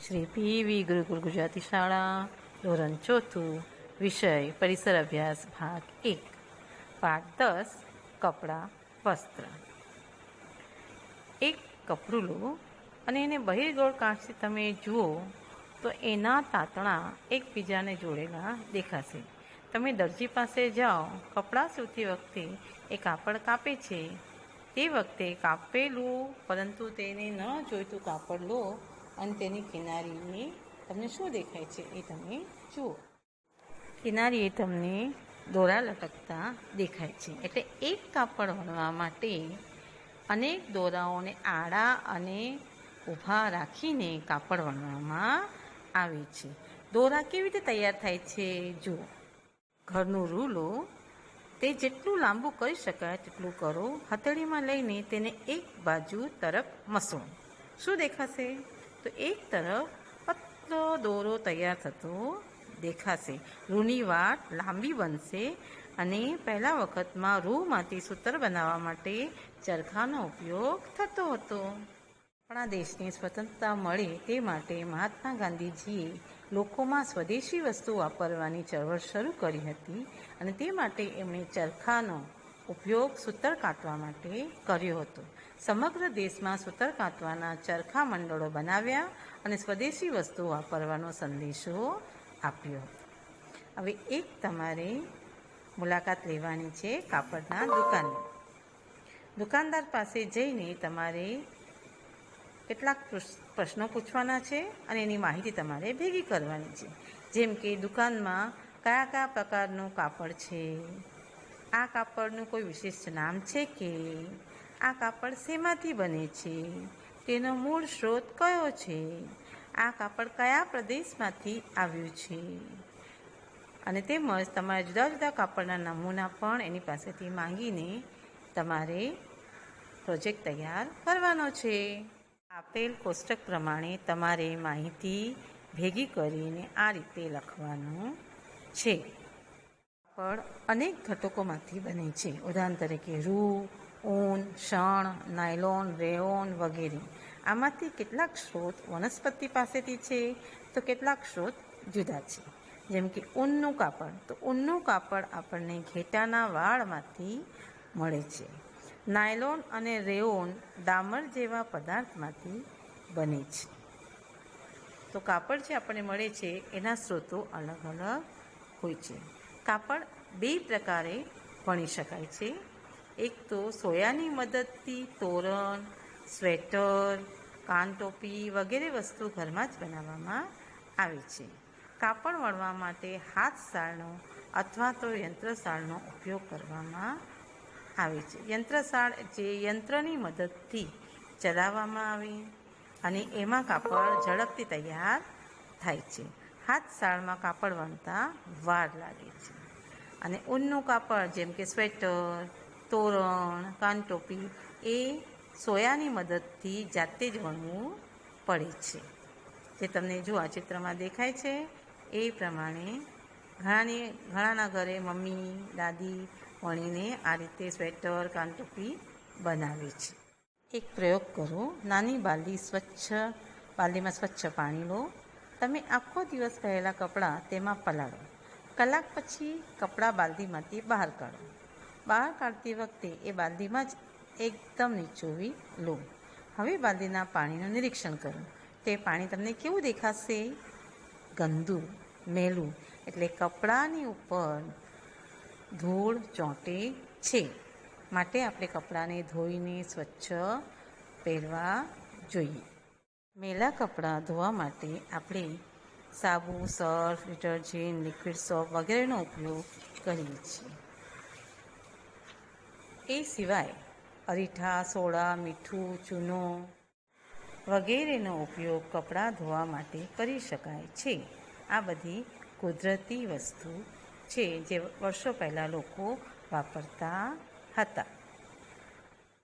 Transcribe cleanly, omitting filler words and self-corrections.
Shri PV ગુરુકુળ ગુજરાતી શાળા ધોરણ 4 વિષય પરિસર અભ્યાસ ભાગ 1 પાઠ 10 કપડાં વસ્ત્ર. એક કપડું લો અને એને બહિર્ગોળ કાંચથી તમે જુઓ તો એના તાતણા એકબીજાને જોડેલા દેખાશે. તમે દરજી પાસે જાઓ, કપડાં સીવતી વખતે એ કાપડ કાપે છે તે વખતે કાપેલું પરંતુ તેને ન જોઈતું કાપડ લો અને તેની કિનારીએ તમને શું દેખાય છે એ તમે જુઓ. કિનારીએ તમને દોરા લટકતા દેખાય છે. એટલે એક કાપડ વણવા માટે અનેક દોરાઓને આડા અને ઊભા રાખીને કાપડ વણવામાં આવે છે. દોરા કેવી રીતે તૈયાર થાય છે જુઓ. ઘરનું રૂ લો, તે જેટલું લાંબુ કરી શકાય તેટલું કરો. હથેળીમાં લઈને તેને એક બાજુ તરફ મસળો. શું દેખાશે? તો એક તરફ પતલો દોરો તૈયાર થતો દેખાશે. રૂની વાટ લાંબી બનશે અને પહેલા વખતમાં રૂમાંથી સૂતર બનાવવા માટે ચરખાનો ઉપયોગ થતો હતો. આપણા દેશને સ્વતંત્રતા મળે તે માટે મહાત્મા ગાંધીજીએ લોકોમાં સ્વદેશી વસ્તુ વાપરવાની ચળવળ શરૂ કરી હતી અને તે માટે એમણે ચરખાનો ઉપયોગ સૂતર કાતવા માટે કર્યો હતો. સમગ્ર દેશમાં સૂતર કાતવાના ચરખા મંડળો બનાવ્યા અને સ્વદેશી વસ્તુ વાપરવાનો સંદેશો આપ્યો હતો. હવે એક તમારે મુલાકાત લેવાની છે કાપડના દુકાનની. દુકાનદાર પાસે જઈને તમારે કેટલાક પ્રશ્નો પૂછવાના છે અને એની માહિતી તમારે ભેગી કરવાની છે. જેમ કે દુકાનમાં કયા કયા પ્રકારનું કાપડ છે, આ કાપડનું કોઈ વિશિષ્ટ નામ છે કે, આ કાપડ શેમાંથી બને છે, તેનો મૂળ સ્ત્રોત કયો છે, આ કાપડ કયા પ્રદેશમાંથી આવ્યું છે અને તેમજ તમારે જુદા જુદા કાપડના નમૂના પણ એની પાસેથી માંગીને તમારે પ્રોજેક્ટ તૈયાર કરવાનો છે. આપેલ કોષ્ટક પ્રમાણે તમારે માહિતી ભેગી કરીને આ રીતે લખવાનું છે. કાપડ અનેક ઘટકોમાંથી બને છે. ઉદાહરણ તરીકે રૂ, ઊન, શણ, નાયલોન, રેયોન વગેરે. આમાંથી કેટલાક સ્ત્રોત વનસ્પતિ પાસેથી છે તો કેટલાક સ્ત્રોત જુદા છે. જેમ કે ઊનનું કાપડ, તો ઊનનું કાપડ આપણને ઘેટાના વાળમાંથી મળે છે. નાયલોન અને રેયોન ડામર જેવા પદાર્થમાંથી બને છે. તો કાપડ જે આપણને મળે છે એના સ્ત્રોતો અલગ અલગ હોય છે. કાપડ બે પ્રકારે વણી શકાય છે. એક તો સોયાની મદદથી તોરણ, સ્વેટર, કાનટોપી વગેરે વસ્તુ ઘરમાં જ બનાવવામાં આવે છે. કાપડ વણવા માટે હાથ શાળનો અથવા તો યંત્રશાળનો ઉપયોગ કરવામાં આવે છે. યંત્રશાળ જે યંત્રની મદદથી ચલાવવામાં આવે અને એમાં કાપડ ઝડપથી તૈયાર થાય છે. હાથ શાળમાં કાપડ વણતા વાર લાગે છે. અને ઊનનું કાપડ જેમ કે સ્વેટર, તોરણ, કાનટોપી એ સોયાની મદદથી જાતે જ વણવું પડે છે. જે તમને જો આ ચિત્રમાં દેખાય છે એ પ્રમાણે ઘણાના ઘરે મમ્મી, દાદી વણીને આ રીતે સ્વેટર, કાનટોપી બનાવે છે. એક પ્રયોગ કરો. નાની બાલદીમાં સ્વચ્છ પાણી લો. તમે આખો દિવસ પહેલાં કપડાં તેમાં પલાળો. કલાક પછી કપડાં બાલદીમાંથી બહાર કાઢો. બહાર કાઢતી વખતે એ બાલદીમાં જ એકદમ નીચોવી લો. હવે બાલદીના પાણીનું નિરીક્ષણ કરો. તે પાણી તમને કેવું દેખાશે? ગંદુ, મેલું. એટલે કપડાની ઉપર ધૂળ ચોંટે છે. માટે આપણે કપડાને ધોઈને સ્વચ્છ પહેરવા જોઈએ. મેલા કપડાં ધોવા માટે આપણે સાબુ, સર્ફ, ડિટર્જન્ટ, લિક્વિડ સોપ વગેરેનો ઉપયોગ કરીએ છીએ. એ સિવાય અરીઠા, સોડા, મીઠું, ચૂનો વગેરેનો ઉપયોગ કપડાં ધોવા માટે કરી શકાય છે. આ બધી કુદરતી વસ્તુ છે જે વર્ષો પહેલાં લોકો વાપરતા હતા.